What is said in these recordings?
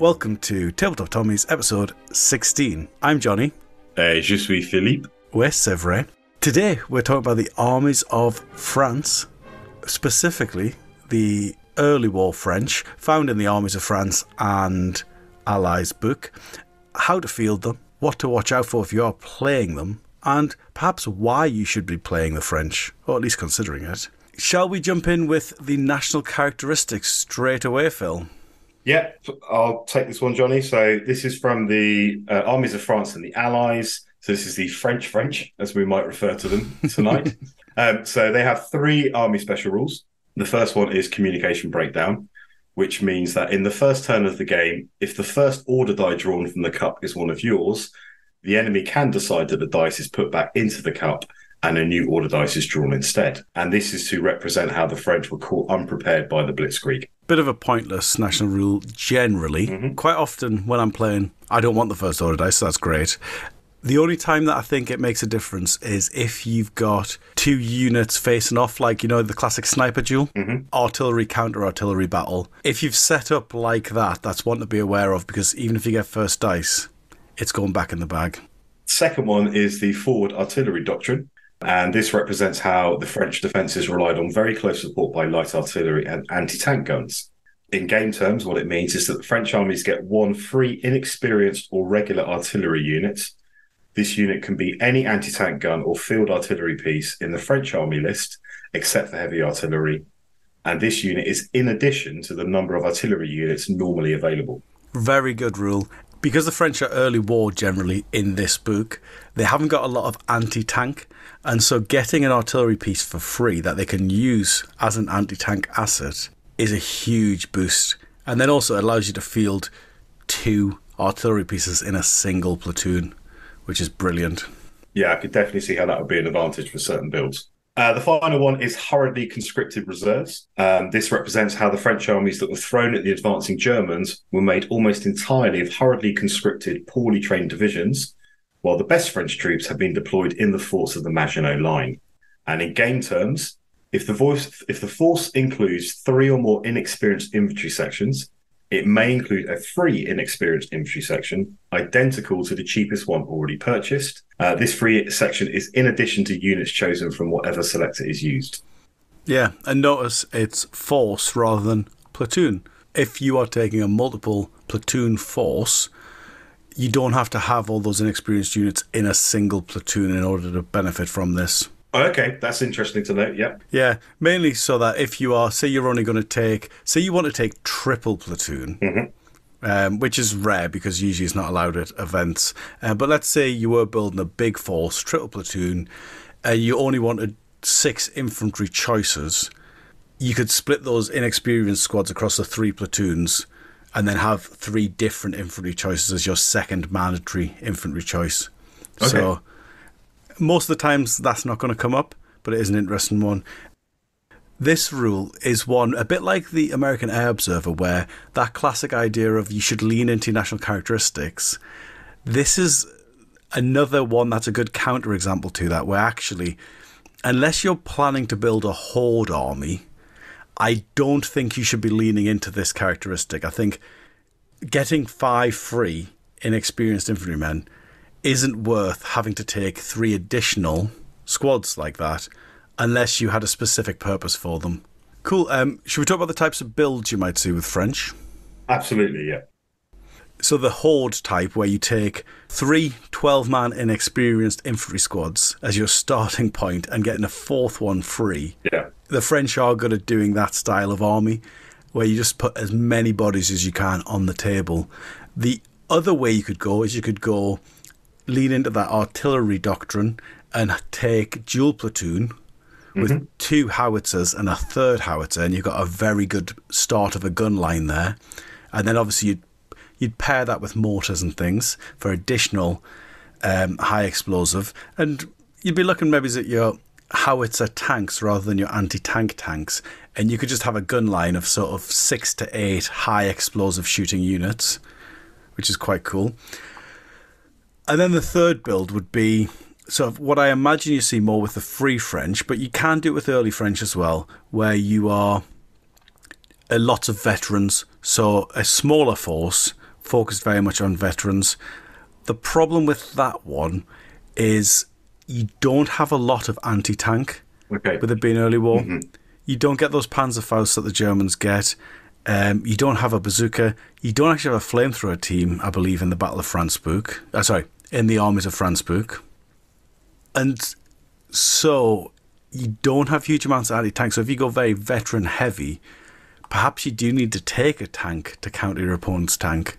Welcome to Tabletop Tommies, episode 16. I'm Jonny. Je suis Philippe. We're Sevre. Today we're talking about the armies of France, specifically the early war French, found in the Armies of France and Allies book, how to field them, what to watch out for if you are playing them, and perhaps why you should be playing the French, or at least considering it. Shall we jump in with the national characteristics straight away, Phil? Yeah, I'll take this one, Jonny. So this is from the Armies of France and the Allies. So this is the French, as we might refer to them tonight. So they have 3 army special rules. The first one is communication breakdown, which means that in the first turn of the game, if the first order die drawn from the cup is one of yours, the enemy can decide that the dice is put back into the cup and a new order dice is drawn instead. And this is to represent how the French were caught unprepared by the Blitzkrieg. Bit of a pointless national rule generally. Quite often when I'm playing, I don't want the first order dice, so that's great. The only time that I think it makes a difference is if you've got 2 units facing off, like, you know, the classic sniper duel, artillery, counter-artillery battle. If you've set up like that, that's one to be aware of, because even if you get first dice, it's going back in the bag. Second one is the forward artillery doctrine. And this represents how the French defences relied on very close support by light artillery and anti-tank guns. In game terms, what it means is that the French armies get 1 free inexperienced or regular artillery unit. This unit can be any anti-tank gun or field artillery piece in the French army list, except for heavy artillery. And this unit is in addition to the number of artillery units normally available. Very good rule. Because the French are early war generally in this book, they haven't got a lot of anti-tank. And so getting an artillery piece for free that they can use as an anti-tank asset is a huge boost. And then also it allows you to field 2 artillery pieces in a single platoon, which is brilliant. Yeah, I could definitely see how that would be an advantage for certain builds. The final one is hurriedly conscripted reserves. This represents how the French armies that were thrown at the advancing Germans were made almost entirely of hurriedly conscripted, poorly trained divisions, while the best French troops have been deployed in the forts of the Maginot Line. And in game terms, if the force includes 3 or more inexperienced infantry sections, it may include a free inexperienced infantry section, identical to the cheapest one already purchased. This free section is in addition to units chosen from whatever selector is used. Yeah, and notice it's force rather than platoon. If you are taking a multiple platoon force, you don't have to have all those inexperienced units in a single platoon in order to benefit from this. Okay, that's interesting to know, yep. Yeah, mainly so that if you are, say you're only going to take, say you want to take triple platoon, which is rare because usually it's not allowed at events, but let's say you were building a big force, triple platoon, and you only wanted 6 infantry choices, you could split those inexperienced squads across the 3 platoons and then have 3 different infantry choices as your second mandatory infantry choice. Okay. So most of the times that's not going to come up, but it is an interesting one. This rule is one a bit like the American Air Observer, where that classic idea of you should lean into national characteristics. This is another one that's a good counterexample to that, where actually, unless you're planning to build a horde army, I don't think you should be leaning into this characteristic. I think getting 5 free inexperienced infantrymen isn't worth having to take 3 additional squads like that unless you had a specific purpose for them. Cool. Should we talk about the types of builds you might see with French? Absolutely, yeah. So the horde type, where you take 3 12-man inexperienced infantry squads as your starting point and getting a 4th one free. Yeah. The French are good at doing that style of army, where you just put as many bodies as you can on the table. The other way you could go is you could go lean into that artillery doctrine and take dual platoon with 2 howitzers and a 3rd howitzer, and you've got a very good start of a gun line there. And then obviously you'd pair that with mortars and things for additional high explosive, and you'd be looking maybe at your howitzer tanks rather than your anti-tank tanks, and you could just have a gun line of sort of 6 to 8 high explosive shooting units, which is quite cool. And then the third build would be sort of what I imagine you see more with the free French, but you can do it with early French as well, where you are lots of veterans, so a smaller force focused very much on veterans. The problem with that one is you don't have a lot of anti-tank with it being early war. Mm-hmm. You don't get those Panzerfausts that the Germans get. You don't have a bazooka. You don't actually have a flamethrower team, I believe, in the Battle of France book. In the Armies of France book. And so you don't have huge amounts of anti-tank. So if you go very veteran heavy, perhaps you do need to take a tank to counter your opponent's tank.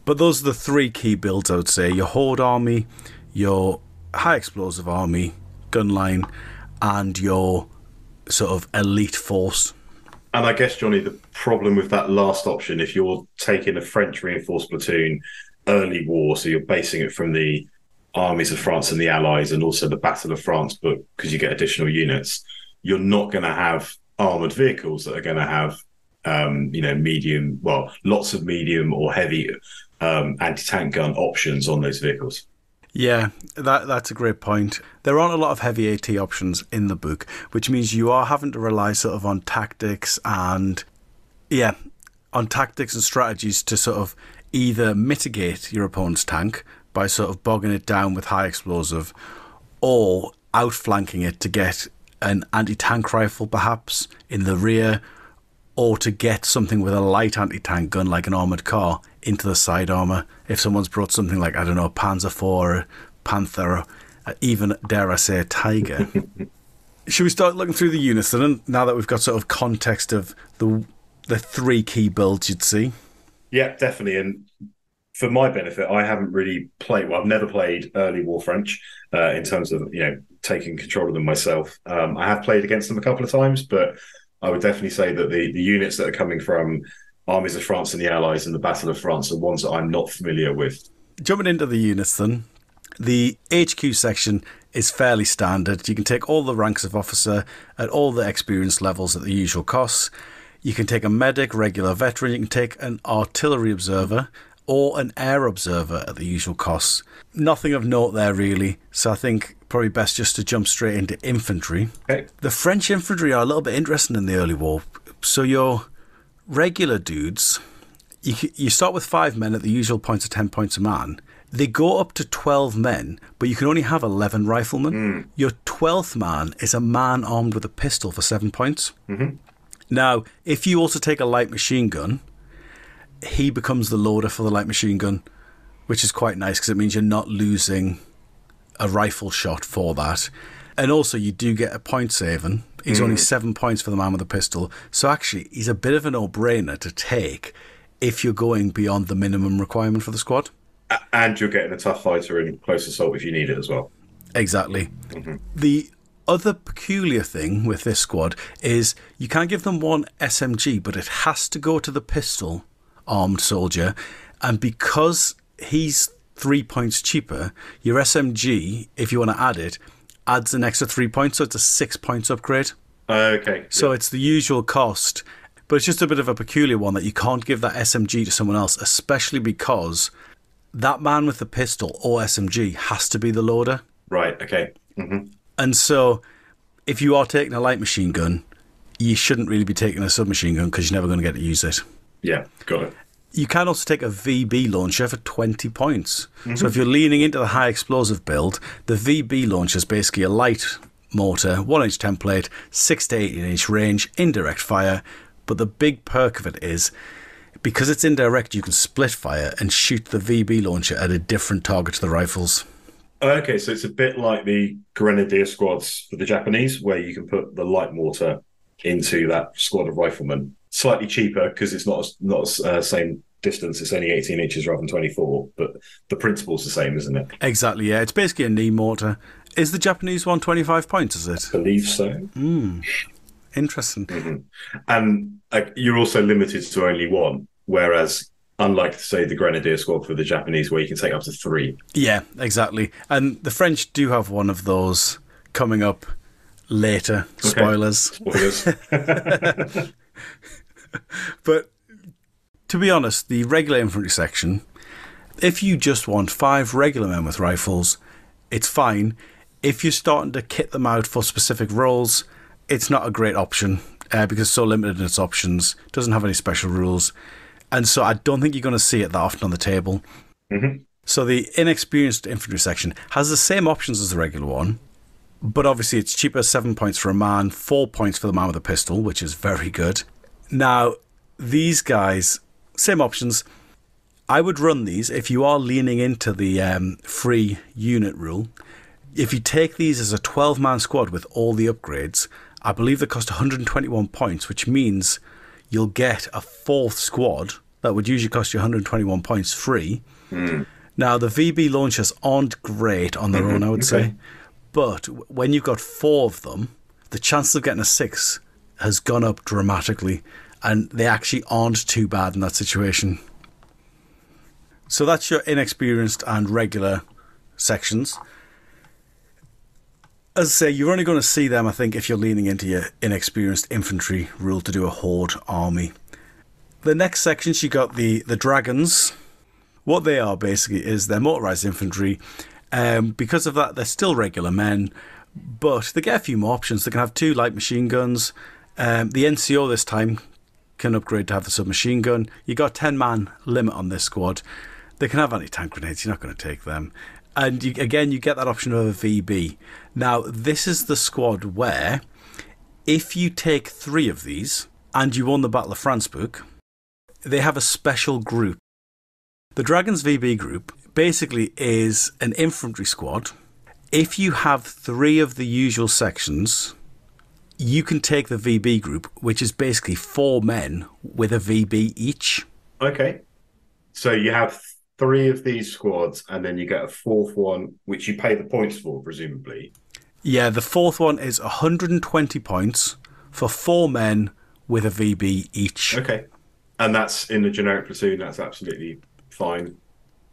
But those are the three key builds, I would say. Your Horde army, your high explosive army, gun line, and your sort of elite force. And I guess, Johnny, the problem with that last option, if you're taking a French reinforced platoon early war, so you're basing it from the Armies of France and the Allies and also the Battle of France book, because you get additional units, you're not going to have armoured vehicles that are going to have, lots of medium or heavy anti-tank gun options on those vehicles. Yeah, that's a great point. There aren't a lot of heavy AT options in the book, which means you are having to rely sort of on tactics and strategies to sort of either mitigate your opponent's tank by sort of bogging it down with high explosive, or outflanking it to get an anti-tank rifle perhaps in the rear, or to get something with a light anti-tank gun like an armoured car into the side armour. If someone's brought something like, I don't know, Panzer IV, Panther, even, dare I say, a Tiger. Should we start looking through the units then, now that we've got sort of context of the three key builds you'd see? Yeah, definitely. And for my benefit, I haven't really played, I've never played early war French in terms of, taking control of them myself. I have played against them a couple of times, but I would definitely say that the units that are coming from Armies of France and the Allies and the Battle of France are ones that I'm not familiar with. Jumping into the units then, the HQ section is fairly standard. You can take all the ranks of officer at all the experience levels at the usual costs. You can take a medic, regular veteran. You can take an artillery observer or an air observer at the usual costs. Nothing of note there really, so I think probably best just to jump straight into infantry. Okay. The French infantry are a little bit interesting in the early war. So your regular dudes, you start with 5 men at the usual points of 10 points a man. They go up to 12 men, but you can only have 11 riflemen. Your 12th man is a man armed with a pistol for 7 points. Mm-hmm. Now, if you also take a light machine gun, he becomes the loader for the light machine gun, which is quite nice because it means you're not losing a rifle shot for that. And also you do get a point saving. He's only 7 points for the man with the pistol. So actually he's a bit of a no-brainer to take if you're going beyond the minimum requirement for the squad. And you're getting a tough fighter in close assault if you need it as well. Exactly. Mm-hmm. The other peculiar thing with this squad is you can't give them one SMG, but it has to go to the pistol armed soldier. And because he's 3 points cheaper, your SMG, if you want to add it, adds an extra 3 points, so it's a 6 points upgrade. Okay. So it's the usual cost, but it's just a bit of a peculiar one that you can't give that SMG to someone else, especially because that man with the pistol or SMG has to be the loader. Right, okay. Mm-hmm. And so if you are taking a light machine gun, you shouldn't really be taking a submachine gun because you're never going to get to use it. Yeah, got it. You can also take a VB launcher for 20 points. Mm-hmm. So if you're leaning into the high explosive build, the VB launcher is basically a light mortar, 1-inch template, 6 to 18-inch range, indirect fire. But the big perk of it is, because it's indirect, you can split fire and shoot the VB launcher at a different target to the rifles. Okay, so it's a bit like the Grenadier squads for the Japanese, where you can put the light mortar into that squad of riflemen. Slightly cheaper because it's not same distance. It's only 18 inches rather than 24, but the principle's the same, isn't it? Exactly, yeah. It's basically a knee mortar. Is the Japanese one 25 points, is it? I believe so. Interesting. Mm-hmm. And you're also limited to only one, whereas unlike, say, the Grenadier squad for the Japanese, where you can take up to 3. Yeah, exactly. And the French do have one of those coming up later. Okay. Spoilers. But to be honest, the regular infantry section, if you just want 5 regular men with rifles, it's fine. If you're starting to kit them out for specific roles, it's not a great option because it's so limited in its options, doesn't have any special rules. And so I don't think you're going to see it that often on the table. Mm-hmm. So the inexperienced infantry section has the same options as the regular one, but obviously it's cheaper, 7 points for a man, 4 points for the man with a pistol, which is very good. Now, these guys, same options. I would run these if you are leaning into the free unit rule. If you take these as a 12-man squad with all the upgrades, I believe they cost 121 points, which means you'll get a fourth squad that would usually cost you 121 points free. Mm. Now, the VB launchers aren't great on their own, I would say. But when you've got 4 of them, the chances of getting a 6 has gone up dramatically. And they actually aren't too bad in that situation. So that's your inexperienced and regular sections. As I say, you're only going to see them, I think, if you're leaning into your inexperienced infantry rule to do a horde army. The next sections, you got the dragons. What they are basically is they're motorized infantry. Because of that, they're still regular men, but they get a few more options. They can have 2 light machine guns. The NCO this time can upgrade to have the submachine gun. You got 10-man limit on this squad. They can have anti-tank grenades. You're not going to take them. And you get that option of a VB. Now, this is the squad where if you take 3 of these and you won the Battle of France book, they have a special group. The Dragons VB group basically is an infantry squad. If you have 3 of the usual sections, you can take the VB group, which is basically 4 men with a VB each. Okay. So you have 3 of these squads, and then you get a 4th one, which you pay the points for, presumably. Yeah, the 4th one is 120 points for 4 men with a VB each. Okay. And that's in the generic platoon. That's absolutely fine.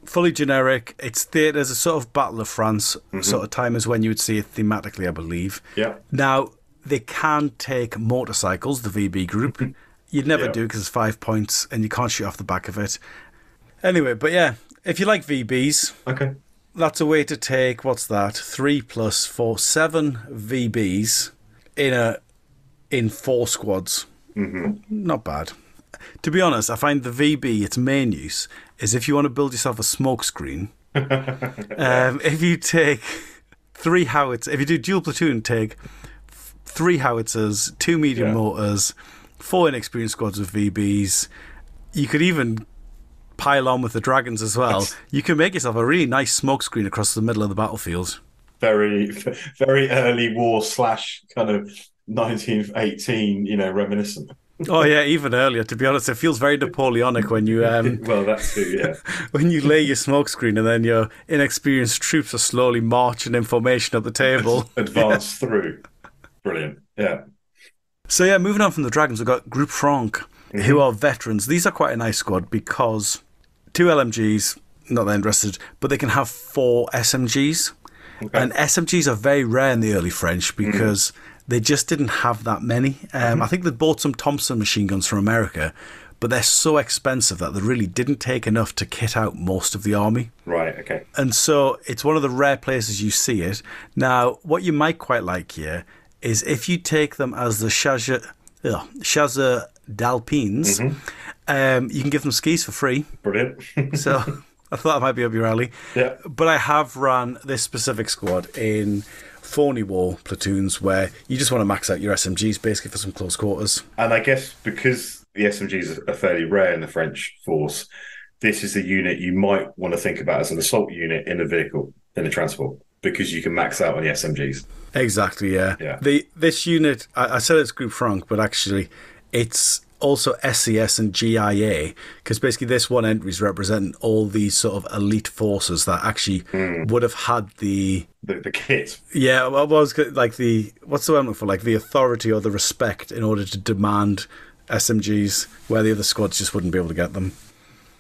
Fully generic. There's a sort of Battle of France sort of time as when you would see it thematically, I believe. Yeah. Now, they can take motorcycles, the VB group. You'd never do because it's 5 points and you can't shoot off the back of it. Anyway, but yeah, if you like VBs, okay, that's a way to take, what's that, 3 plus 4, 7 VBs in 4 squads. Mm-hmm. Not bad. To be honest, I find the VB, its main use, is if you want to build yourself a smoke screen. If you take 3 howitzers, if you do dual platoon, take 3 howitzers, 2 medium mortars, 4 inexperienced squads of VBs. You could even pile on with the dragons as well. You can make yourself a really nice smoke screen across the middle of the battlefield. Very, very early war / kind of 1918, reminiscent. Oh yeah, even earlier. To be honest, it feels very Napoleonic when you well, that's too, yeah. when you lay your smoke screen and then your inexperienced troops are slowly marching in formation up the table. Advance through. Brilliant. Yeah. So yeah, moving on from the dragons, we've got Group Franc, who are veterans. These are quite a nice squad because 2 LMGs, not that interested, but they can have 4 SMGs. Okay. And SMGs are very rare in the early French because they just didn't have that many. I think they bought some Thompson machine guns from America, but they're so expensive that they really didn't take enough to kit out most of the army. Right, okay. And so it's one of the rare places you see it. Now, what you might quite like here is if you take them as the Chasseurs d'Alpines, you can give them skis for free. Brilliant. So I thought that might be up your alley. Yeah. But I have ran this specific squad in phony war platoons where you just want to max out your SMGs basically for some close quarters. And I guess because the SMGs are fairly rare in the French force, this is the unit you might want to think about as an assault unit in a vehicle, in a transport, because you can max out on the SMGs. Exactly, yeah. This unit, I said it's Group Franc, but actually it's also SCS and GIA, because basically this one entry is representing all these sort of elite forces that actually would have had the kit. Yeah, well, was like what's the word for, like the authority or the respect in order to demand SMGs, where the other squads just wouldn't be able to get them.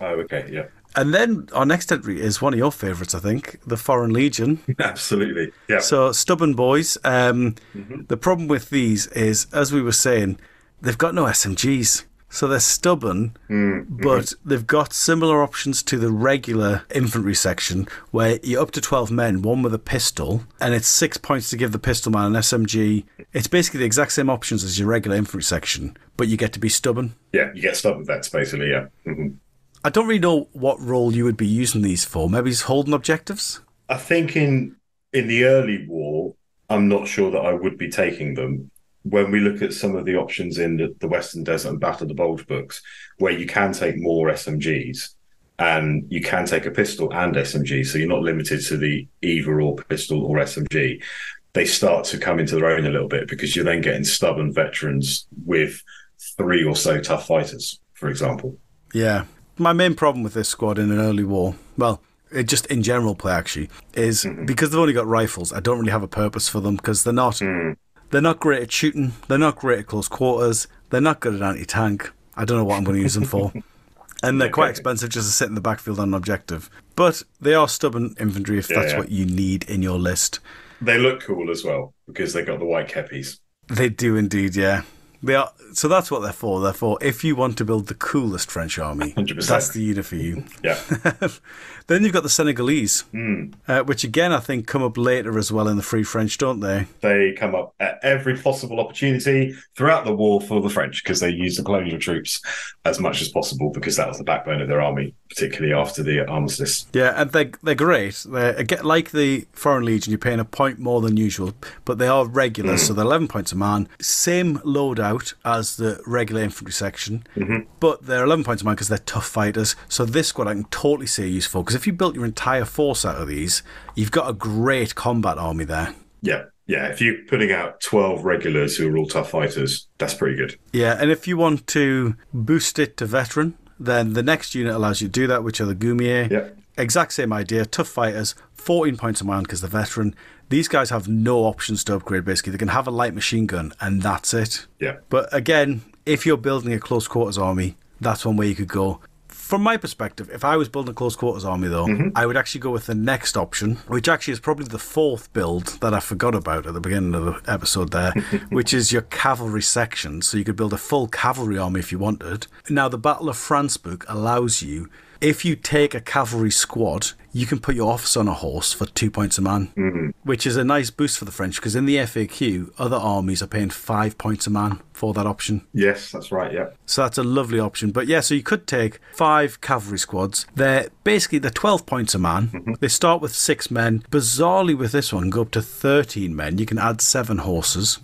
Oh, okay, yeah. And then our next entry is one of your favourites, I think, the Foreign Legion. Absolutely, yeah. So, stubborn boys. The problem with these is, as we were saying, they've got no SMGs. So they're stubborn, but they've got similar options to the regular infantry section, where you're up to 12 men, one with a pistol, and it's 6 points to give the pistol man an SMG. It's basically the exact same options as your regular infantry section, but you get to be stubborn. Yeah, you get stubborn vets, basically, yeah. I don't really know what role you would be using these for. Maybe it's holding objectives? I think in the early war, I'm not sure that I would be taking them. When we look at some of the options in the Western Desert and Battle of the Bulge books, where you can take more SMGs and you can take a pistol and SMG, so you're not limited to the either or pistol or SMG, they start to come into their own a little bit because you're then getting stubborn veterans with 3 or so tough fighters, for example. Yeah. My main problem with this squad in an early war, well, it just in general play actually, is because they've only got rifles, I don't really have a purpose for them because they're not... They're not great at shooting. They're not great at close quarters. They're not good at anti-tank. I don't know what I'm going to use them for. And they're quite expensive just to sit in the backfield on an objective. But they are stubborn infantry if that's what you need in your list. They look cool as well because they got the white keppies. They do indeed, yeah. They are. So that's what they're for. They're for if you want to build the coolest French army, 100%. That's the unit for you. Yeah. Then you've got the Senegalese, which again I think come up later as well in the Free French, don't they? They come up at every possible opportunity throughout the war for the French because they use the colonial troops as much as possible because that was the backbone of their army, particularly after the armistice. Yeah, and they're great. They're like the Foreign Legion, you're paying a point more than usual, but they are regular, so they're 11 points a man. Same loadout as the regular infantry section, but they're 11 points a man because they're tough fighters. So this squad I can totally say useful because if you built your entire force out of these, you've got a great combat army there. Yeah. If you're putting out 12 regulars who are all tough fighters, that's pretty good. Yeah, and if you want to boost it to veteran, then the next unit allows you to do that, which are the Goumier. Yeah. Exact same idea, tough fighters, 14 points a man because they're veteran. These guys have no options to upgrade, basically. They can have a light machine gun, and that's it. Yeah. But again, if you're building a close quarters army, that's one way you could go. From my perspective, if I was building a close quarters army, though, I would actually go with the next option, which actually is probably the 4th build that I forgot about at the beginning of the episode there, which is your cavalry section. So you could build a full cavalry army if you wanted. Now, the Battle of France book allows you, if you take a cavalry squad, you can put your officer on a horse for 2 points a man, which is a nice boost for the French because in the FAQ, other armies are paying 5 points a man for that option. Yes, that's right, yeah. So that's a lovely option. But yeah, so you could take 5 cavalry squads. They're 12 points a man. They start with 6 men. Bizarrely with this one, go up to 13 men. You can add 7 horses.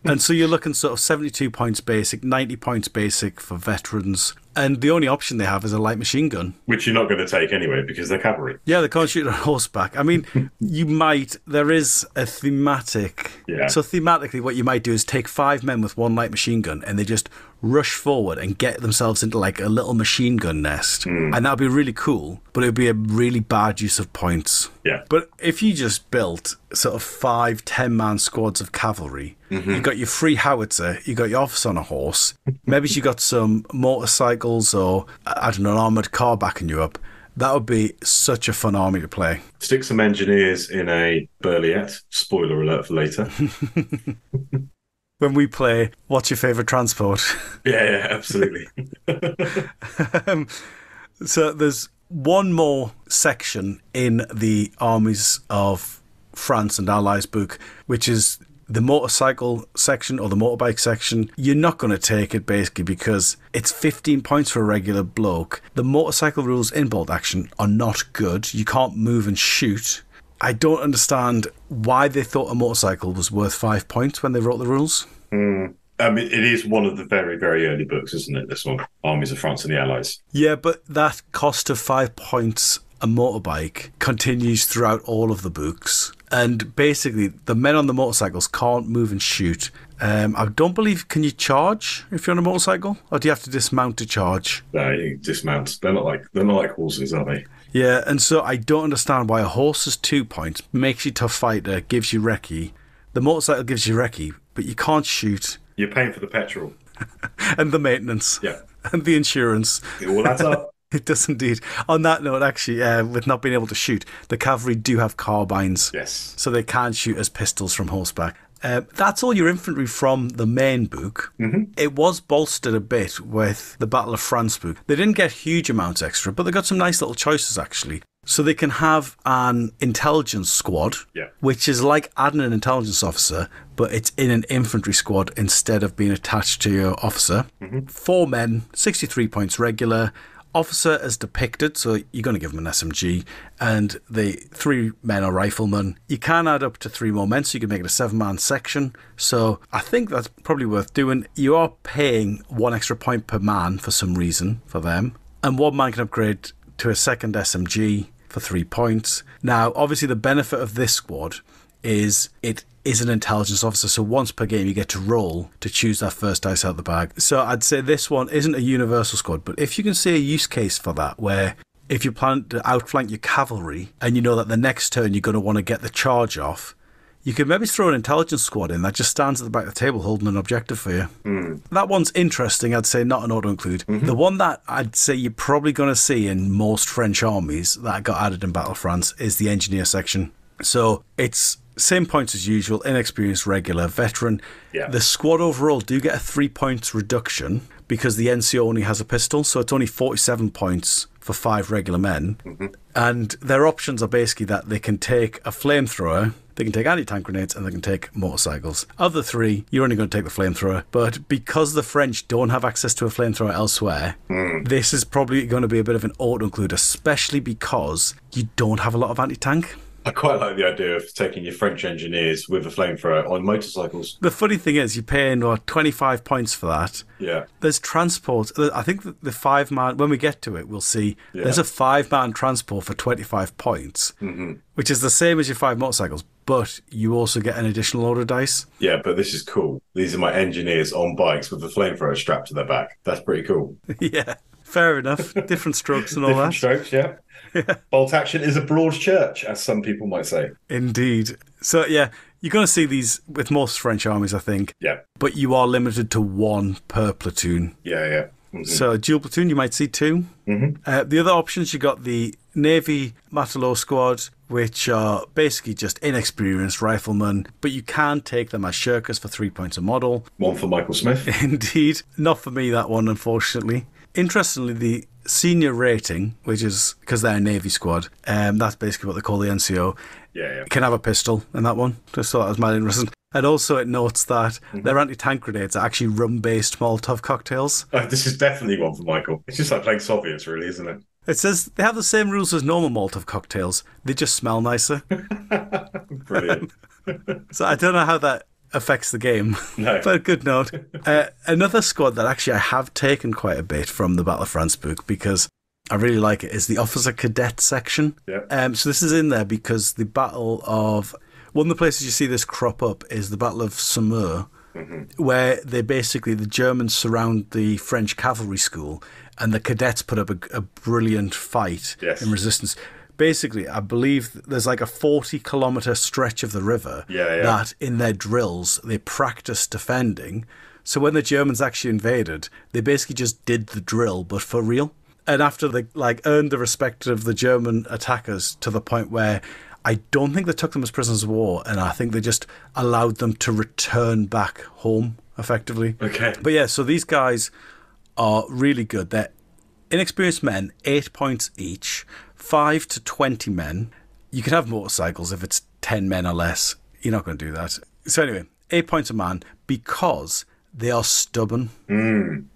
And so you're looking sort of 72 points basic, 90 points basic for veterans. And the only option they have is a light machine gun. Which you're not going to take anyway because they're cavalry. Yeah, they can't shoot on horseback. I mean, you might. There is a thematic. Yeah. So thematically, what you might do is take 5 men with 1 light machine gun and they just rush forward and get themselves into like a little machine gun nest. And that would be really cool, but it would be a really bad use of points. Yeah. But if you just built sort of 5 10-man squads of cavalry, you got your free howitzer, you got your officer on a horse, maybe you got some motorcycles or, I don't know, an armoured car backing you up, that would be such a fun army to play. Stick some engineers in a Burliette. Spoiler alert for later. When we play, what's your favourite transport? Yeah, absolutely. So there's one more section in the Armies of France and Allies book, which is the motorcycle section or the motorbike section. You're not going to take it basically because it's 15 points for a regular bloke. The motorcycle rules in bolt action are not good. You can't move and shoot. I don't understand why they thought a motorcycle was worth 5 points when they wrote the rules. I mean, it is one of the very, very early books, isn't it? This one, Armies of France and the Allies. Yeah, but that cost of 5 points a motorbike continues throughout all of the books. And basically, the men on the motorcycles can't move and shoot. I don't believe, can you charge if you're on a motorcycle? Or do you have to dismount to charge? No, you dismount. They're not like horses, are they? Yeah, and so I don't understand why a horse is 2 points, makes you tough fighter, gives you recce. The motorcycle gives you recce, but you can't shoot. You're paying for the petrol. And the maintenance. Yeah. And the insurance. It all adds up. It does indeed. On that note, actually, with not being able to shoot, the cavalry do have carbines. Yes. So they can shoot as pistols from horseback. That's all your infantry from the main book. It was bolstered a bit with the Battle of France book. They didn't get huge amounts extra, but they got some nice little choices, actually. So they can have an intelligence squad, which is like adding an intelligence officer, but it's in an infantry squad instead of being attached to your officer. 4 men, 63 points regular. Officer as depicted, so you're going to give them an SMG, and the 3 men are riflemen. You can add up to 3 more men, so you can make it a 7-man section. So I think that's probably worth doing. You are paying 1 extra point per man for some reason for them, and 1 man can upgrade to a second SMG for 3 points. Now, obviously, the benefit of this squad is it is an intelligence officer, so once per game you get to roll to choose that first dice out of the bag. So I'd say this one isn't a universal squad, but if you can see a use case for that, where if you plan to outflank your cavalry and you know that the next turn you're going to want to get the charge off, you could maybe throw an intelligence squad in that just stands at the back of the table holding an objective for you. That one's interesting, I'd say, not an auto-include. The one that I'd say you're probably going to see in most French armies that got added in Battle of France is the engineer section. So it's same points as usual, inexperienced, regular, veteran. The squad overall do get a 3 points reduction because the NCO only has a pistol, so it's only 47 points for 5 regular men. And their options are basically that they can take a flamethrower, they can take anti-tank grenades, and they can take motorcycles. Of the 3, you're only going to take the flamethrower. But because the French don't have access to a flamethrower elsewhere, this is probably going to be a bit of an auto-include, especially because you don't have a lot of anti-tank. I quite like the idea of taking your French engineers with a flamethrower on motorcycles. The funny thing is, you're paying 25 points for that. There's transport. I think the 5-man, when we get to it, we'll see there's a 5-man transport for 25 points, which is the same as your 5 motorcycles, but you also get an additional order dice. Yeah, but this is cool. These are my engineers on bikes with the flamethrower strapped to their back. That's pretty cool. Yeah, fair enough. Different strokes and all that. Different strokes, yeah. Bolt action is a broad church, as some people might say. Indeed. So, yeah, you're going to see these with most French armies, I think. But you are limited to 1 per platoon. So, dual platoon, you might see 2. The other options, you got the Navy Matelot squad, which are basically just inexperienced riflemen, but you can take them as shirkers for 3 points a model. 1 for Michael Smith. Indeed. Not for me, that one, unfortunately. Interestingly, the senior rating, which is because they're a Navy squad, that's basically what they call the NCO, can have a pistol in that one. Just thought that was mad interesting. And also it notes that their anti-tank grenades are actually rum-based Molotov cocktails. This is definitely one for Michael. It's just like playing Soviets, really, isn't it? It says they have the same rules as normal Molotov cocktails. They just smell nicer. Brilliant. So I don't know how that affects the game. No. But good note. Another squad that actually I have taken quite a bit from the Battle of France book because I really like it is the Officer Cadet section. So this is in there because the Battle of... One of the places you see this crop up is the Battle of Saumur, where they basically, the Germans surround the French cavalry school and the cadets put up a brilliant fight in resistance. Basically, I believe there's like a 40-kilometre stretch of the river that in their drills they practiced defending. So when the Germans actually invaded, they basically just did the drill, but for real. And after they earned the respect of the German attackers to the point where I don't think they took them as prisoners of war, and I think they just allowed them to return back home, effectively. But yeah, so these guys are really good. They're inexperienced men, 8 points each, 5 to 20 men. You can have motorcycles if it's 10 men or less. You're not going to do that. So anyway, 8 points a man because they are stubborn,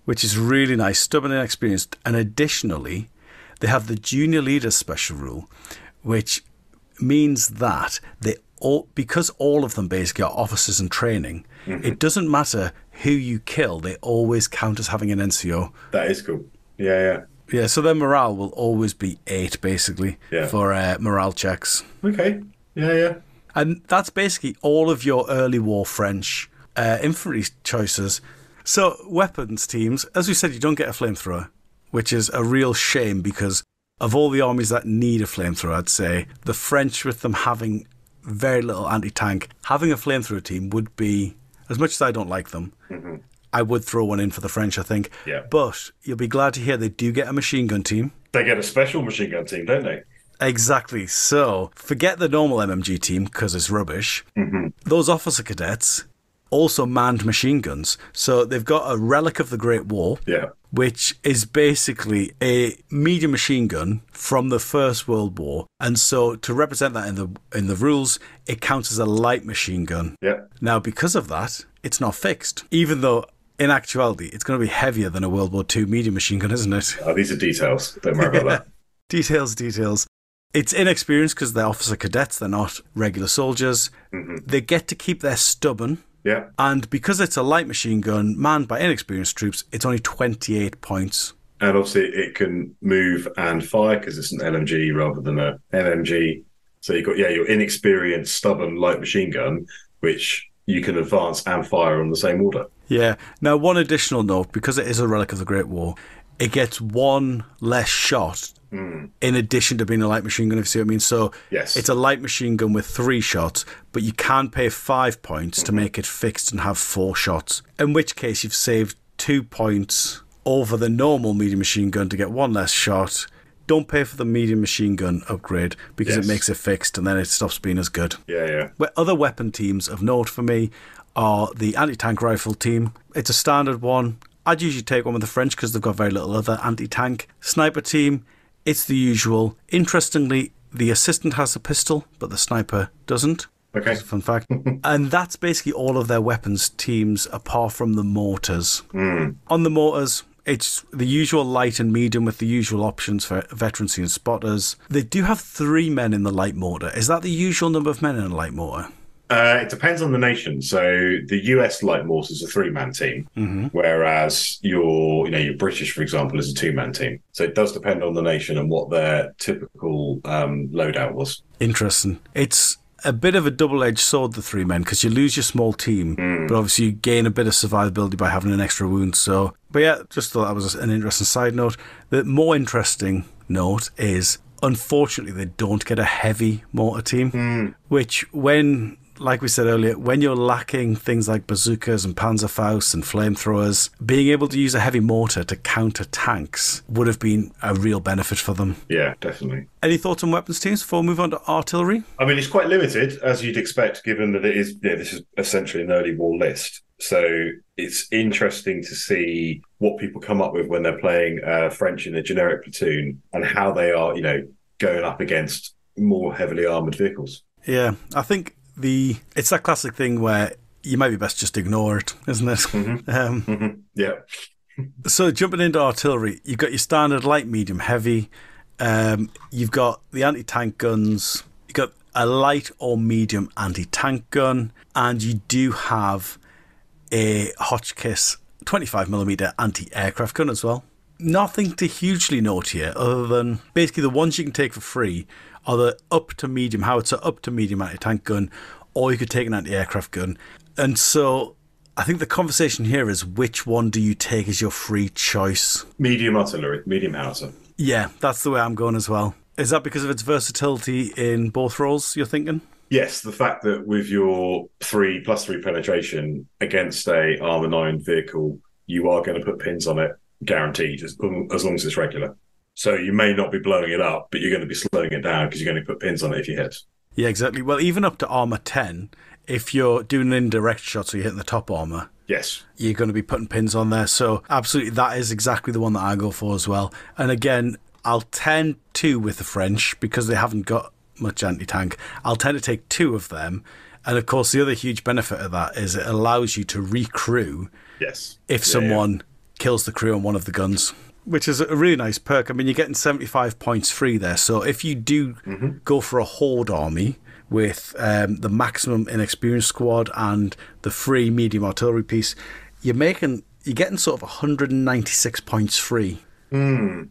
which is really nice. Stubborn and inexperienced. And additionally, they have the junior leader special rule, which means that because all of them basically are officers in training, it doesn't matter who you kill, they always count as having an NCO. That is cool. Yeah, so their morale will always be 8, basically, for morale checks. Yeah. And that's basically all of your early war French infantry choices. So, weapons teams, as we said, you don't get a flamethrower, which is a real shame because of all the armies that need a flamethrower, I'd say the French, with them having very little anti-tank, having a flamethrower team would be, as much as I don't like them, I would throw one in for the French, I think. But you'll be glad to hear they do get a machine gun team. They get a special machine gun team, don't they? Exactly. So forget the normal MMG team because it's rubbish. Those officer cadets also manned machine guns. So they've got a relic of the Great War, which is basically a medium machine gun from the First World War. And so to represent that in the rules, it counts as a light machine gun. Now, because of that, it's not fixed, even though in actuality, it's going to be heavier than a World War II medium machine gun, isn't it? Oh, these are details. Don't worry about that. Details. It's inexperienced because they're officer cadets. They're not regular soldiers. They get to keep their stubborn. And because it's a light machine gun manned by inexperienced troops, it's only 28 points. And obviously it can move and fire because it's an LMG rather than a MMG. So you've got, your inexperienced, stubborn light machine gun, which you can advance and fire on the same order. Yeah. Now, one additional note, because it is a relic of the Great War, it gets one less shot in addition to being a light machine gun, if you see what I mean. So it's a light machine gun with 3 shots, but you can pay 5 points to make it fixed and have 4 shots, in which case you've saved 2 points over the normal medium machine gun to get 1 less shot. Don't pay for the medium machine gun upgrade because it makes it fixed and then it stops being as good. Where other weapon teams of note for me are the anti-tank rifle team. It's a standard one. I'd usually take one with the French because they've got very little other anti-tank. Sniper team, it's the usual. Interestingly, the assistant has a pistol, but the sniper doesn't. Okay. Fun fact. And that's basically all of their weapons teams apart from the mortars. On the mortars, it's the usual light and medium with the usual options for veterancy and spotters. They do have 3 men in the light mortar. Is that the usual number of men in a light mortar? It depends on the nation. So the US light mortar is a 3-man team, whereas your British, for example, is a 2-man team. So it does depend on the nation and what their typical loadout was. Interesting. It's a bit of a double-edged sword, the 3 men, because you lose your small team, but obviously you gain a bit of survivability by having an extra wound. So, but yeah, just thought that was an interesting side note. The more interesting note is, unfortunately, they don't get a heavy mortar team, which when, like we said earlier, when you're lacking things like bazookas and Panzerfaust and flamethrowers, being able to use a heavy mortar to counter tanks would have been a real benefit for them. Yeah, definitely. Any thoughts on weapons teams before we move on to artillery? I mean, it's quite limited, as you'd expect, given that this is essentially an early war list. So it's interesting to see what people come up with when they're playing French in a generic platoon and how they are, going up against more heavily armoured vehicles. Yeah, I think it's that classic thing where you might be best just ignore it, isn't it? Yeah. So jumping into artillery, you've got your standard light, medium, heavy. You've got the anti-tank guns. You've got a light or medium anti-tank gun, and you do have a Hotchkiss 25mm anti-aircraft gun as well. Nothing to hugely note here, other than basically the ones you can take for free are the up to medium howitzer, up to medium anti-tank gun, or you could take an anti-aircraft gun. And so I think the conversation here is, which one do you take as your free choice? Medium artillery, medium howitzer. Yeah, that's the way I'm going as well. Is that because of its versatility in both roles, you're thinking? Yes, the fact that with your 3+3 penetration against a armour 9 vehicle, you are going to put pins on it, guaranteed, as long as it's regular. So you may not be blowing it up, but you're going to be slowing it down because you're going to put pins on it if you hit. Yeah, exactly. Well, even up to armour 10, if you're doing an indirect shot, so you're hitting the top armour, yes, you're going to be putting pins on there. So absolutely, that is exactly the one that I go for as well. And again, I'll tend to, with the French, because they haven't got much anti-tank, I'll tend to take 2 of them. And of course, the other huge benefit of that is it allows you to recrew if someone kills the crew on one of the guns, which is a really nice perk. I mean, you're getting 75 points free there. So if you do go for a horde army with the maximum inexperienced squad and the free medium artillery piece, you're getting sort of 196 points free,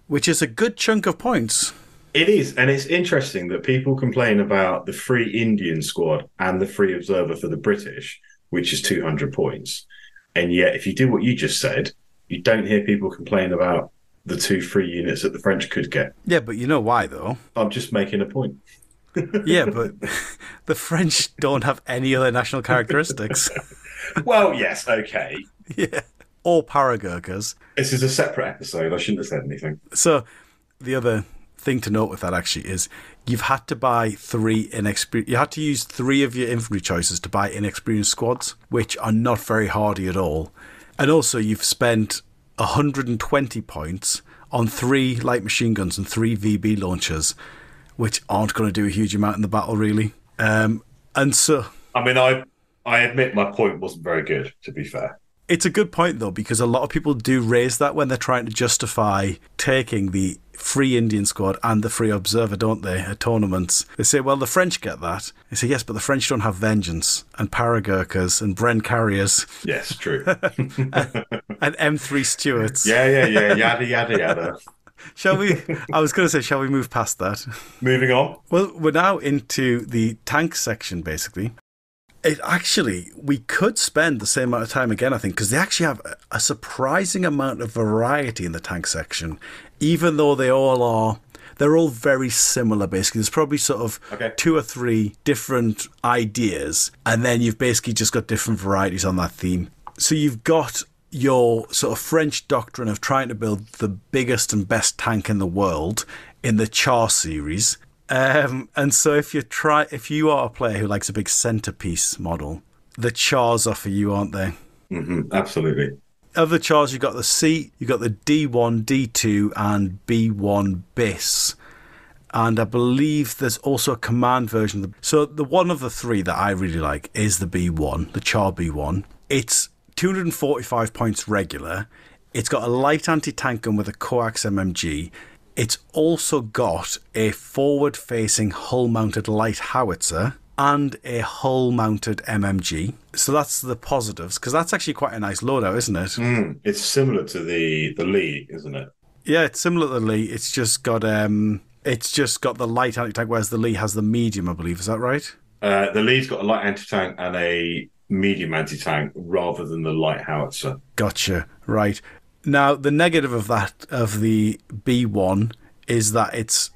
which is a good chunk of points. It is, and it's interesting that people complain about the free Indian squad and the free observer for the British, which is 200 points. And yet, if you do what you just said, you don't hear people complain about the 2 free units that the French could get. Yeah, but you know why, though? I'm just making a point. Yeah, but the French don't have any other national characteristics. Well, yes, okay. Yeah, or paragurkas. This is a separate episode. I shouldn't have said anything. So the other thing to note with that actually is you've had to buy you had to use 3 of your infantry choices to buy inexperienced squads, which are not very hardy at all. And also you've spent 120 points on 3 light machine guns and 3 VB launchers, which aren't going to do a huge amount in the battle, really. And so... I mean, I admit my point wasn't very good, to be fair. It's a good point, though, because a lot of people do raise that when they're trying to justify taking the free Indian squad and the free observer, don't they, at tournaments. They say, well, the French get that. They say, yes, but the French don't have Vengeance and Paragurkas and Bren Carriers. Yes, true. And M3 Stuarts. Yeah, yada, yada, yada. Shall we move past that? Moving on. Well, we're now into the tank section, basically. We could spend the same amount of time again, I think, because they actually have a surprising amount of variety in the tank section, even though they're all very similar, basically. There's probably sort of 2 or 3 different ideas, and then you've basically just got different varieties on that theme. So you've got your sort of French doctrine of trying to build the biggest and best tank in the world in the Char series. And so if you are a player who likes a big centerpiece model, the Chars are for you, aren't they? Mm-hmm, absolutely. Of the Chars, you've got the C, you've got the D1, D2, and B1 BIS. And I believe there's also a command version. So the one of the 3 that I really like is the B1, the Char B1. It's 245 points regular. It's got a light anti-tank gun with a coax MMG. It's also got a forward-facing hull-mounted light howitzer and a hull-mounted MMG. So that's the positives, because that's actually quite a nice loadout, isn't it? It's similar to the Lee, isn't it? Yeah, it's similar to the Lee. It's just got the light anti-tank, whereas the Lee has the medium, I believe. Is that right? The Lee's got a light anti-tank and a medium anti-tank rather than the light howitzer. Gotcha. Right. Now, the negative of the B1 is that it's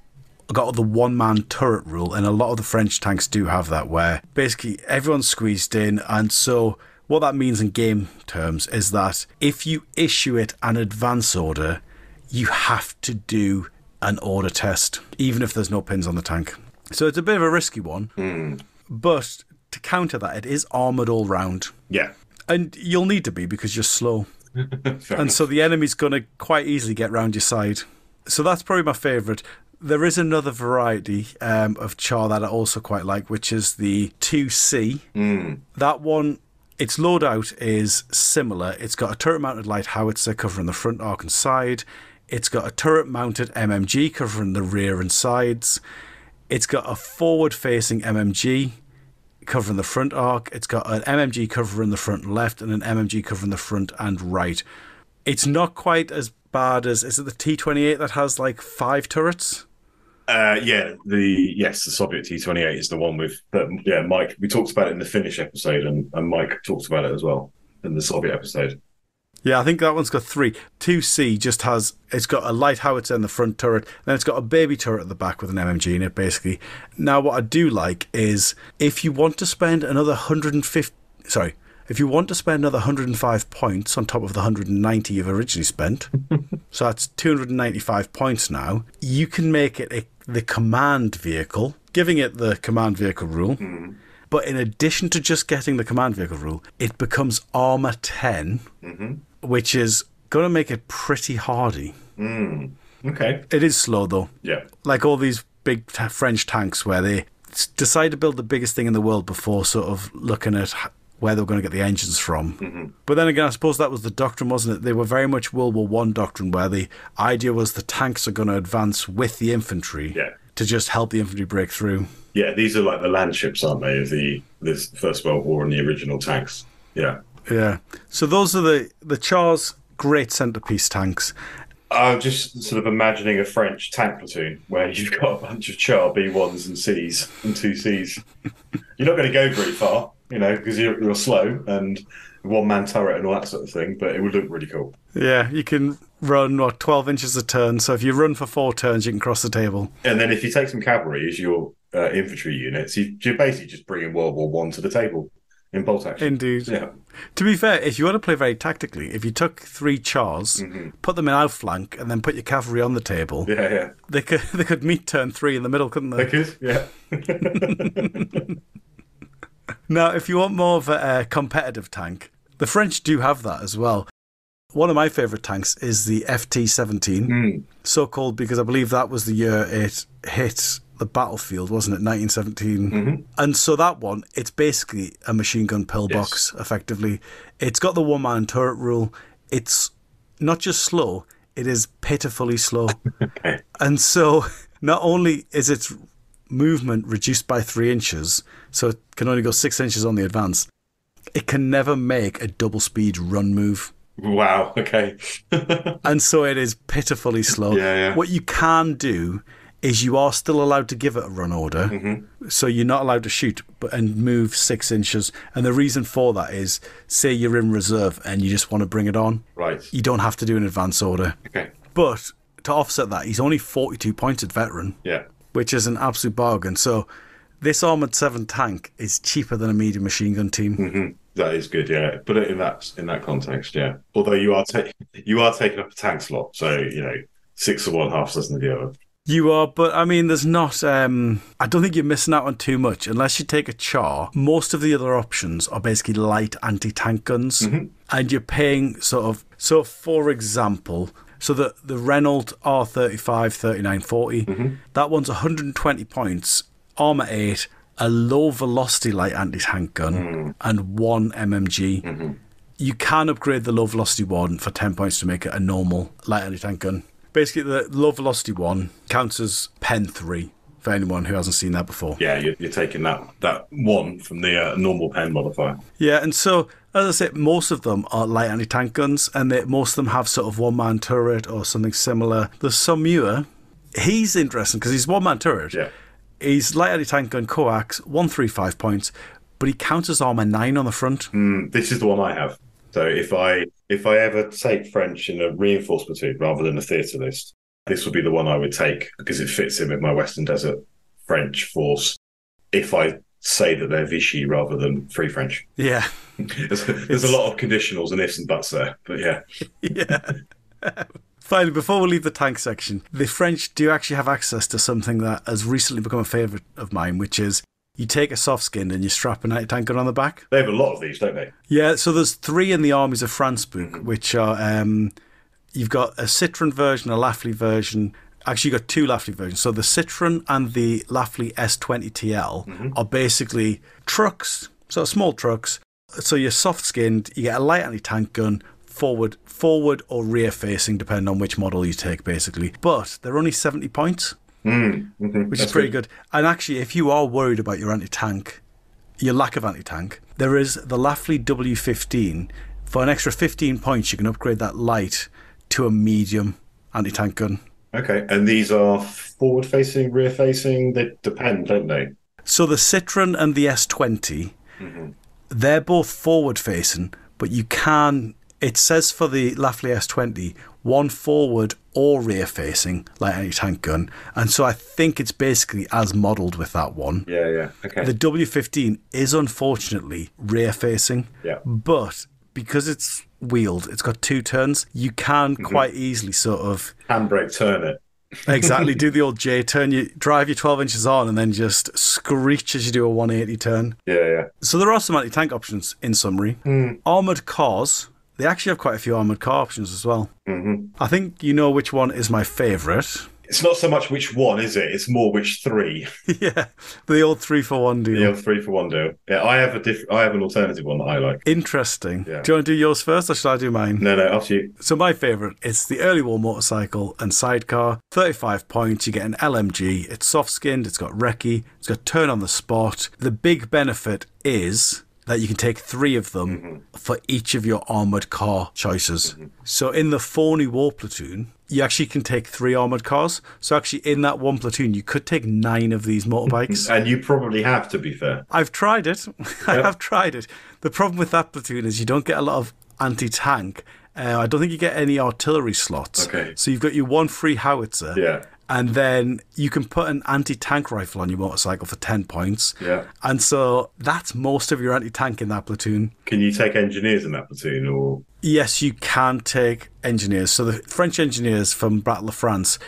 got the one-man turret rule, and a lot of the French tanks do have that, where basically everyone's squeezed in, and so what that means in game terms is that if you issue it an advance order, you have to do an order test, even if there's no pins on the tank. So it's a bit of a risky one, but to counter that, it is armoured all round. Yeah. And you'll need to be because you're slow. And so the enemy's going to quite easily get round your side. So that's probably my favourite. There is another variety of Char that I also quite like, which is the 2C. That one, its loadout is similar. It's got a turret-mounted light howitzer covering the front arc and side. It's got a turret-mounted MMG covering the rear and sides. It's got a forward-facing MMG covering the front arc. It's got an MMG covering the front and left and an MMG covering the front and right. It's not quite as bad as... Is it the T-28 that has like 5 turrets? The Soviet T-28 is the one with... Mike, we talked about it in the Finnish episode, and Mike talked about it as well in the Soviet episode. Yeah, I think that one's got 3. 2C just has... It's got a light howitzer in the front turret, then it's got a baby turret at the back with an MMG in it, basically. Now, what I do like is if you want to spend another 105 points on top of the 190 you've originally spent, so that's 295 points now, you can make it the command vehicle, giving it the command vehicle rule. But in addition to just getting the command vehicle rule, it becomes Armour 10, which is going to make it pretty hardy. Okay. It is slow, though. Yeah. Like all these big French tanks where they decide to build the biggest thing in the world before sort of looking at where they were going to get the engines from. But then again, I suppose that was the doctrine, wasn't it? They were very much World War I doctrine, where the idea was the tanks are going to advance with the infantry to just help the infantry break through. Yeah, these are like the land ships, aren't they, of this First World War and the original tanks. Yeah. Yeah. So those are the Char's great centerpiece tanks. I'm just sort of imagining a French tank platoon where you've got a bunch of Char B1s and Cs and 2Cs. You're not going to go very far, because you're slow and one-man turret and all that sort of thing, but it would look really cool. Yeah, you can run, 12 inches a turn, so if you run for 4 turns, you can cross the table. And then if you take some cavalry as your infantry units, you're basically just bringing World War I to the table. in bolt action. Indeed. Yeah. To be fair, if you want to play very tactically, if you took 3 chars, put them in outflank, and then put your cavalry on the table, they could meet turn 3 in the middle, couldn't they? They could, yeah. Now, if you want more of a competitive tank, the French do have that as well. One of my favourite tanks is the Ft-17, so called because I believe that was the year it hit the battlefield, wasn't it, 1917? And so that one, it's basically a machine gun pillbox, effectively. It's got the one-man turret rule. It's not just slow, it is pitifully slow. And so not only is its movement reduced by 3 inches, so it can only go 6 inches on the advance, it can never make a double-speed run move. Wow, okay. And so it is pitifully slow. What you can do is you are still allowed to give it a run order. So you're not allowed to shoot and move 6 inches. And the reason for that is, say you're in reserve and you just want to bring it on. Right. You don't have to do an advance order. Okay. But to offset that, he's only 42 points at veteran. Yeah. Which is an absolute bargain. So this Armoured 7 tank is cheaper than a medium machine gun team. That is good, yeah. Put it in that context, yeah. Although you are taking up a tank slot, so 6 of one, half dozen of the other. You are, but I mean, there's not. I don't think you're missing out on too much unless you take a char. Most of the other options are basically light anti-tank guns, and you're paying sort of. So, for example, the Renault R35 3940, that one's 120 points, armor 8. A low velocity light anti-tank gun and 1 MMG. You can upgrade the low velocity one for 10 points to make it a normal light anti-tank gun. Basically, the low velocity one counts as Pen 3 for anyone who hasn't seen that before. Yeah, you're taking that one from the normal Pen modifier. Yeah, and so, as I said, most of them are light anti-tank guns, and most of them have sort of one-man turret or something similar. The Saumur, he's interesting because he's one-man turret. Yeah. He's light anti-tank gun coax, 135 points, but he counts as armor 9 on the front. This is the one I have. So if I ever take French in a reinforced platoon rather than a theatre list, this would be the one I would take because it fits in with my Western Desert French force. If I say that they're Vichy rather than Free French, yeah, there's a lot of conditionals and ifs and buts there. But yeah, yeah. Finally, before we leave the tank section, the French do actually have access to something that has recently become a favourite of mine, which is you take a soft skinned and you strap an anti-tank gun on the back. They have a lot of these, don't they? Yeah, so there's 3 in the Armies of France book, which are, you've got a Citroen version, a Lafley version. Actually, you've got 2 Lafley versions. So the Citroen and the Lafley S20 TL are basically trucks, so small trucks. So you're soft skinned, you get a light anti-tank gun, forward or rear facing, depending on which model you take, basically. But they're only 70 points, which is pretty good. And actually, if you are worried about your anti-tank, your lack of anti-tank, there is the Lafley W15. For an extra 15 points, you can upgrade that light to a medium anti-tank gun. Okay, and these are forward facing, rear facing. They depend, don't they? So the Citroen and the S20, they're both forward facing, but you can. It says for the Lafley S20, one forward or rear facing, like any tank gun. And so I think it's basically as modelled with that one. Yeah, okay. The W15 is unfortunately rear facing. Yeah. But because it's wheeled, it's got 2 turns, you can quite easily sort of... handbrake turn it. Exactly, do the old J turn, you drive your 12 inches on and then just screech as you do a 180 turn. Yeah. So there are some anti-tank options in summary. Armoured cars... They actually have quite a few armoured car options as well. I think you know which one is my favourite. It's not so much which one, is it? It's more which 3. Yeah, the old 3-for-1 deal. The old 3-for-1 deal. Yeah, I have an alternative one that I like. Interesting. Yeah. Do you want to do yours first, or should I do mine? No, up to you. So my favourite, it's the early war motorcycle and sidecar. 35 points, you get an LMG. It's soft-skinned, it's got recce, it's got turn on the spot. The big benefit is... that you can take 3 of them for each of your armoured car choices. So in the Phony War platoon, you actually can take 3 armoured cars. So actually in that one platoon, you could take 9 of these motorbikes. And you probably have, to be fair. I've tried it. I have tried it. The problem with that platoon is you don't get a lot of anti-tank. I don't think you get any artillery slots. Okay. So you've got your 1 free howitzer. Yeah. And then you can put an anti-tank rifle on your motorcycle for 10 points. Yeah. And so that's most of your anti-tank in that platoon. Can you take engineers in that platoon, or? Yes, you can take engineers. So the French engineers from Battle of France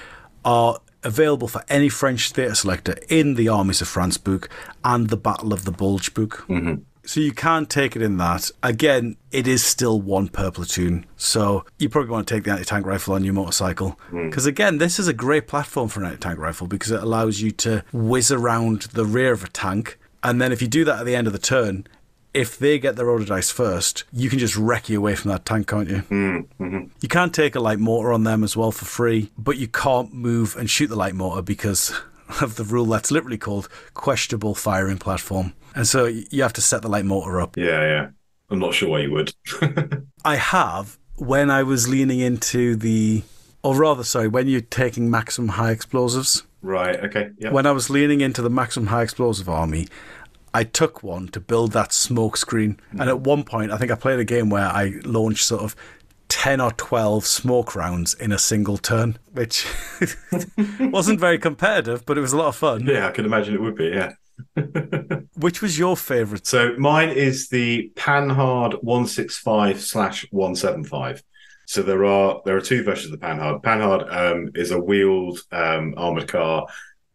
are available for any French theatre selector in the Armies of France book and the Battle of the Bulge book. Mm-hmm. So you can take it in that. Again, it is still one per platoon. So you probably want to take the anti-tank rifle on your motorcycle. Because again, this is a great platform for an anti-tank rifle because it allows you to whiz around the rear of a tank. And then if you do that at the end of the turn, if they get their order dice first, you can just wreck you away from that tank, can't you? Mm-hmm. You can take a light mortar on them as well for free, but you can't move and shoot the light mortar because of the rule that's literally called questionable firing platform. And so you have to set the light mortar up. Yeah. I'm not sure why you would. I have, when I was leaning into when you're taking maximum high explosives. Right, okay. Yep. When I was leaning into the maximum high explosive army, I took one to build that smoke screen. And at one point, I think I played a game where I launched sort of 10 or 12 smoke rounds in a single turn, which wasn't very competitive, but it was a lot of fun. Yeah, I can imagine it would be, yeah. Which was your favourite? So mine is the Panhard 165/175. So there are two versions of the Panhard. Panhard is a wheeled armoured car.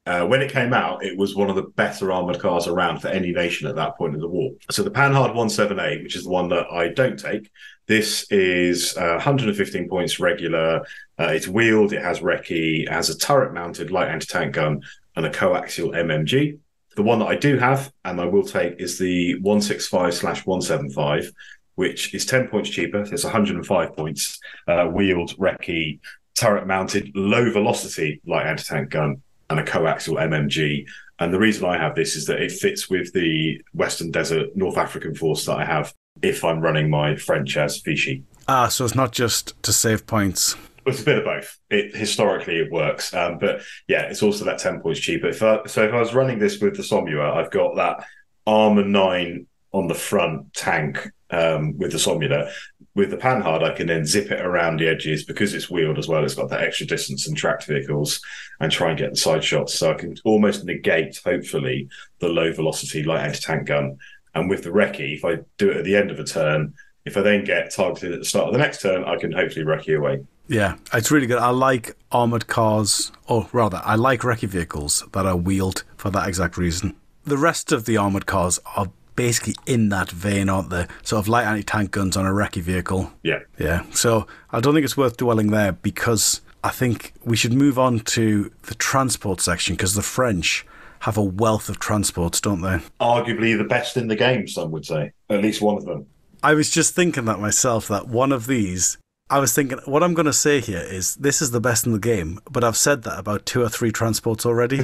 When it came out, it was one of the better armoured cars around for any nation at that point in the war. So the Panhard 178, which is the one that I don't take, this is 115 points regular. It's wheeled, it has recce, it has a turret-mounted light anti-tank gun and a coaxial MMG. The one that I do have, and I will take, is the 165/175, which is 10 points cheaper. It's 105 points, wheeled, recce, turret-mounted, low-velocity light anti-tank gun, and a coaxial MMG. And the reason I have this is that it fits with the Western Desert North African force that I have if I'm running my French as Vichy. So it's not just to save points. It's a bit of both. Historically, it works. But yeah, it's also that 10 points cheaper. If I was running this with the Somua, I've got that Armour 9 on the front tank with the Somula. With the Panhard, I can then zip it around the edges because it's wheeled as well. It's got that extra distance and tracked vehicles and try and get the side shots. So I can almost negate, hopefully, the low velocity light anti-tank gun. And with the recce, if I do it at the end of a turn, if I then get targeted at the start of the next turn, I can hopefully recce away. Yeah, it's really good. I like armoured cars, or rather, I like recce vehicles that are wheeled for that exact reason. The rest of the armoured cars are basically in that vein, aren't they? Sort of light anti-tank guns on a recce vehicle. Yeah. Yeah, so I don't think it's worth dwelling there because I think we should move on to the transport section because the French have a wealth of transports, don't they? Arguably the best in the game, some would say. At least one of them. I was just thinking that myself, that one of these... I was thinking, what I'm going to say here is this is the best in the game, but I've said that about 2 or 3 transports already.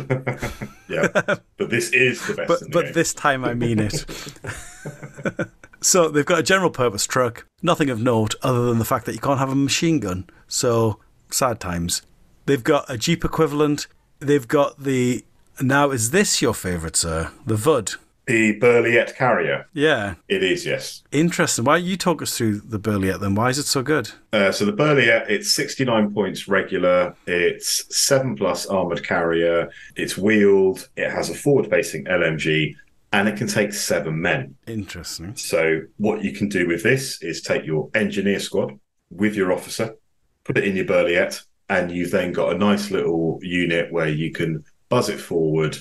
Yeah, but this is the best in the game. But this time I mean it. So they've got a general purpose truck, nothing of note other than the fact that you can't have a machine gun. So, sad times. They've got a Jeep equivalent. They've got the... Now, is this your favourite, sir? The VUD? The Burliette carrier? Yeah. It is, yes. Interesting. Why don't you talk us through the Burliette then? Why is it so good? So the Burliette, it's 69 points regular. It's 7+ armoured carrier. It's wheeled. It has a forward-facing LMG. And it can take 7 men. Interesting. So what you can do with this is take your engineer squad with your officer, put it in your Burliette, and you've then got a nice little unit where you can buzz it forward.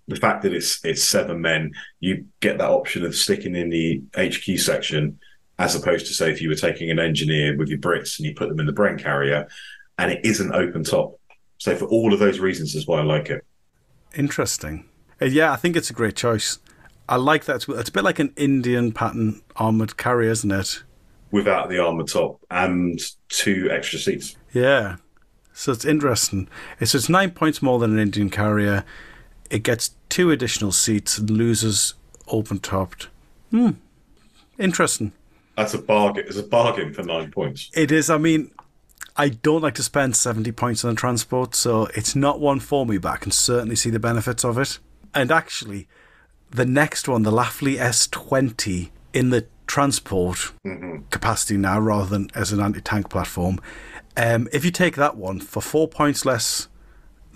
The fact that it's 7 men, you get that option of sticking in the HQ section, as opposed to, say, if you were taking an engineer with your Brits and you put them in the Bren carrier, and it isn't open top. So for all of those reasons is why I like it. Interesting. Yeah, I think it's a great choice. I like that. It's a bit like an Indian pattern armoured carrier, isn't it? Without the armour top and 2 extra seats. Yeah. So it's interesting. It's 9 points more than an Indian carrier. It gets 2 additional seats and loses open-topped. Interesting. That's a bargain. It's a bargain for 9 points. It is. I mean, I don't like to spend 70 points on transport, so it's not one for me, but I can certainly see the benefits of it. And actually, the next one, the Lafley S20, in the transport capacity now rather than as an anti-tank platform, if you take that one for 4 points less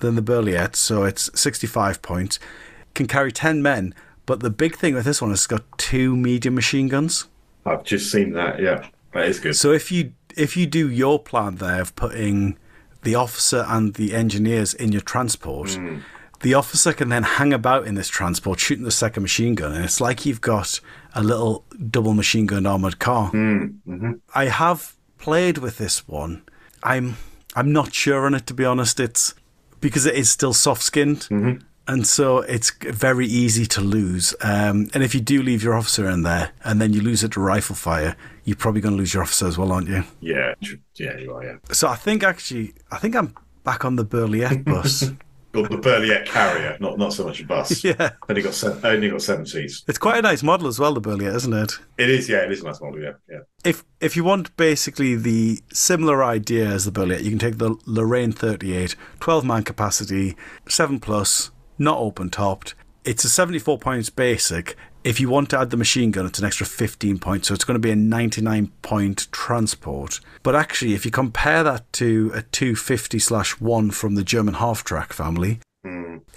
than the Burliette, so it's 65 points. Can carry 10 men, but the big thing with this one is it's got 2 medium machine guns. I've just seen that. Yeah, that is good. So if you do your plan there of putting the officer and the engineers in your transport, the officer can then hang about in this transport shooting the second machine gun, and it's like you've got a little double machine gun armoured car. I have played with this one. I'm not sure on it, to be honest. It's because it is still soft-skinned, and so it's very easy to lose. And if you do leave your officer in there and then you lose it to rifle fire, you're probably going to lose your officer as well, aren't you? Yeah, you are, yeah. So I think I'm back on the Burliette bus. Or the Burliette carrier, not so much a bus. Yeah. Only got 7 seats. It's quite a nice model as well, the Burliette, isn't it? It is, yeah. It is a nice model, yeah. If you want basically the similar idea as the Burliette, you can take the Lorraine 38, 12-man capacity, 7+, not open-topped. It's a 74 points basic. If you want to add the machine gun, it's an extra 15 points, so it's going to be a 99-point transport. But actually, if you compare that to a 250/1 from the German half-track family,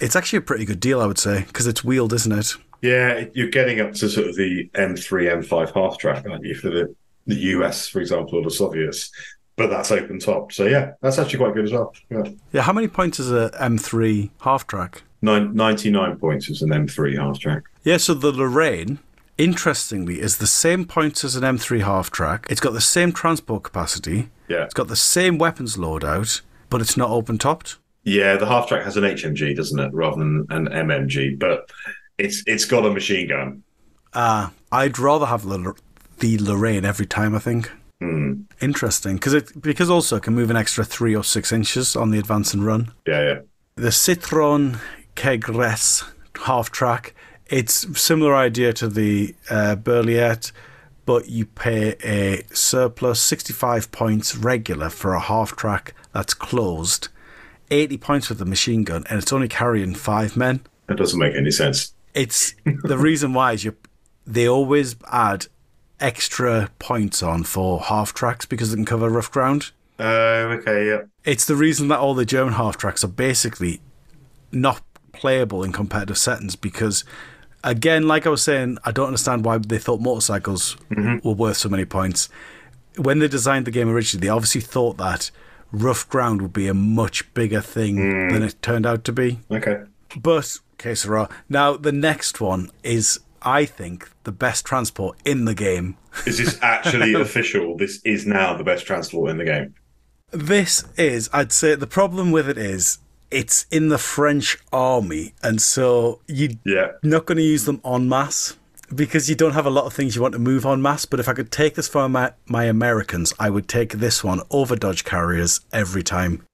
it's actually a pretty good deal, I would say, because it's wheeled, isn't it? Yeah, you're getting up to sort of the M3, M5 half-track, aren't you, for the US, for example, or the Soviets. But that's open-top. So, yeah, that's actually quite good as well. Yeah, how many points is a M3 half-track? 99 points as an M3 half-track. Yeah, so the Lorraine, interestingly, is the same points as an M3 half-track. It's got the same transport capacity. Yeah. It's got the same weapons loadout, but it's not open-topped. Yeah, the half-track has an HMG, doesn't it, rather than an MMG, but it's got a machine gun. I'd rather have the Lorraine every time, I think. Interesting, because also it can move an extra 3 or 6 inches on the advance and run. Yeah. The Citroën Kegress half-track, it's similar idea to the Burliette, but you pay a surplus 65 points regular for a half-track that's closed, 80 points with the machine gun, and it's only carrying 5 men. That doesn't make any sense. It's the reason why is they always add extra points on for half-tracks because they can cover rough ground. Okay, yeah. It's the reason that all the German half-tracks are basically not playable in competitive settings because, again, like I was saying, I don't understand why they thought motorcycles were worth so many points. When they designed the game originally, they obviously thought that rough ground would be a much bigger thing than it turned out to be. Okay. But, que sera. Now, the next one is, I think, the best transport in the game. Is this actually official? This is now the best transport in the game? This is, I'd say, the problem with it is it's in the French army, and so you're not going to use them en masse because you don't have a lot of things you want to move en masse. But if I could take this for my Americans, I would take this one over Dodge Carriers every time.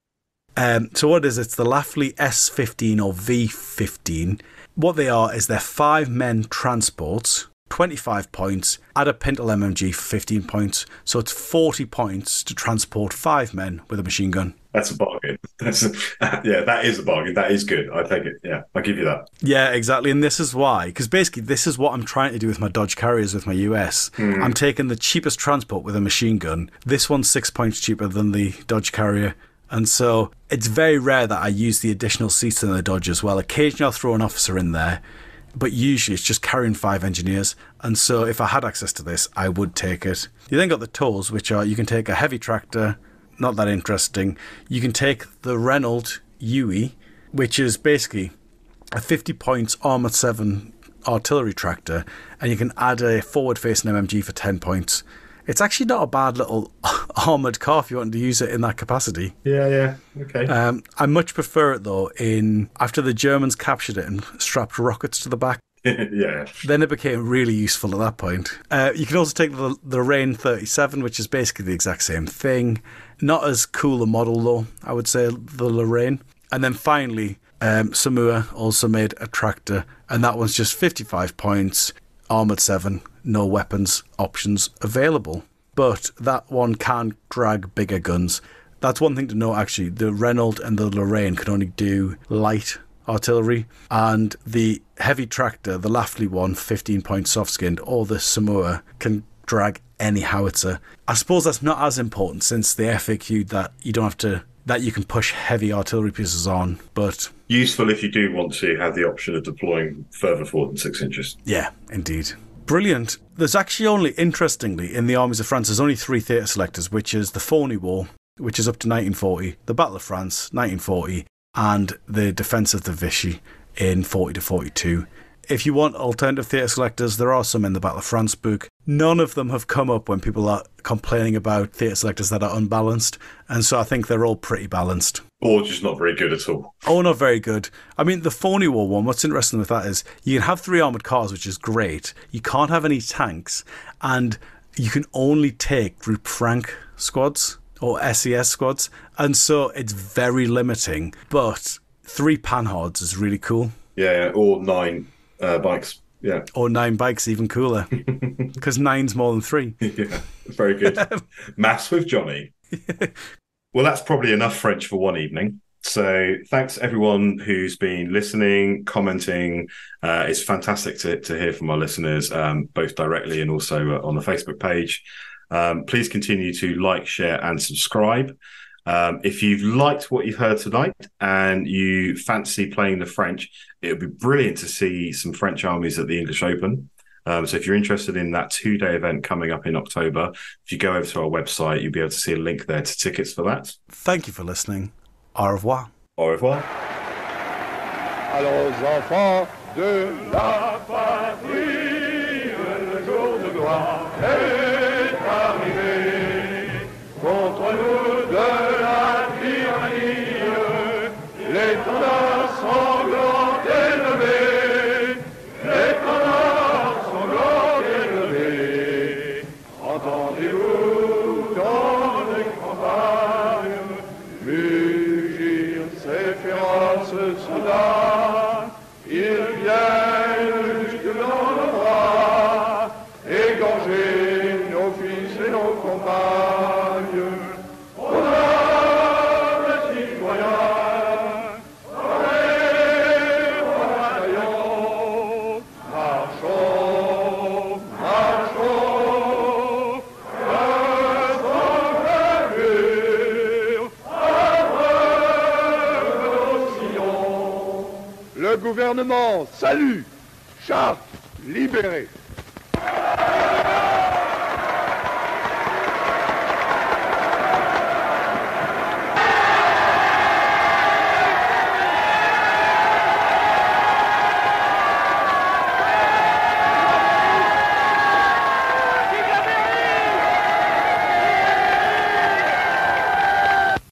So what is it? It's the Lafley S15 or V15. What they are is they're 5-men transports, 25 points, add a Pintle MMG for 15 points. So it's 40 points to transport 5 men with a machine gun. That's a bargain. That is a bargain. That is good. I take it. Yeah, I'll give you that. Yeah, exactly. And this is why. Because basically this is what I'm trying to do with my Dodge Carriers with my US. I'm taking the cheapest transport with a machine gun. This one's 6 points cheaper than the Dodge Carrier. And so it's very rare that I use the additional seats in the Dodge as well. Occasionally I'll throw an officer in there, but usually it's just carrying 5 engineers. And so if I had access to this, I would take it. You then got the tools, which are you can take a heavy tractor, not that interesting. You can take the Renault UE, which is basically a 50 points Armored 7 artillery tractor, and you can add a forward-facing MMG for 10 points. It's actually not a bad little armoured car if you want to use it in that capacity. Yeah, okay. I much prefer it, though, after the Germans captured it and strapped rockets to the back. Yeah. Then it became really useful at that point. You can also take the Lorraine 37, which is basically the exact same thing. Not as cool a model, though, I would say, the Lorraine. And then finally, Samua also made a tractor, and that one's just 55 points, Armoured 7, no weapons options available. But that one can drag bigger guns. That's one thing to know, actually. The Renault and the Lorraine can only do light artillery, and the heavy tractor, the Lafley one, 15 point soft-skinned, or the Samua can drag any howitzer. I suppose that's not as important since they FAQ'd that you don't have to that you can push heavy artillery pieces on, but... Useful if you do want to have the option of deploying further forward than 6 inches. Yeah, indeed. Brilliant. There's actually only, interestingly, in the Armies of France, there's only 3 theatre selectors, which is the Phoney War, which is up to 1940, the Battle of France, 1940, and the Defence of the Vichy in 40 to 42. If you want alternative theatre selectors, there are some in the Battle of France book. None of them have come up when people are complaining about theatre selectors that are unbalanced, and so I think they're all pretty balanced. Or just not very good at all. Oh, not very good. I mean, the Phoney War one, what's interesting with that is you can have 3 armoured cars, which is great. You can't have any tanks, and you can only take Group Frank squads or SES squads, and so it's very limiting, but 3 Panhards is really cool. Yeah, or 9 bikes. Yeah. Or 9 bikes, even cooler. Because 9's more than 3. Yeah, very good. Maths with Jonny. Well, that's probably enough French for one evening. So thanks everyone who's been listening, commenting. It's fantastic to hear from our listeners, both directly and also on the Facebook page. Please continue to like, share and subscribe. If you've liked what you've heard tonight and you fancy playing the French, it would be brilliant to see some French armies at the English Open. So if you're interested in that 2-day event coming up in October, if you go over to our website, you'll be able to see a link there to tickets for that. Thank you for listening. Au revoir. Au revoir. Alors, enfants de la patrie, le jour de gloire est arrivé. Contre nous de la tyrannie, l'étendard sanglant est levé. L'étendard sanglant est levé. Entendez-vous dans les campagnes mugir ces féroces soldats? Ils viennent jusque dans nos bras, égorger nos fils et nos compagnes. Honorables citoyens, allez, bataillons, marchons, marchons, restons gravures, le gouvernement salue, charte, libérée.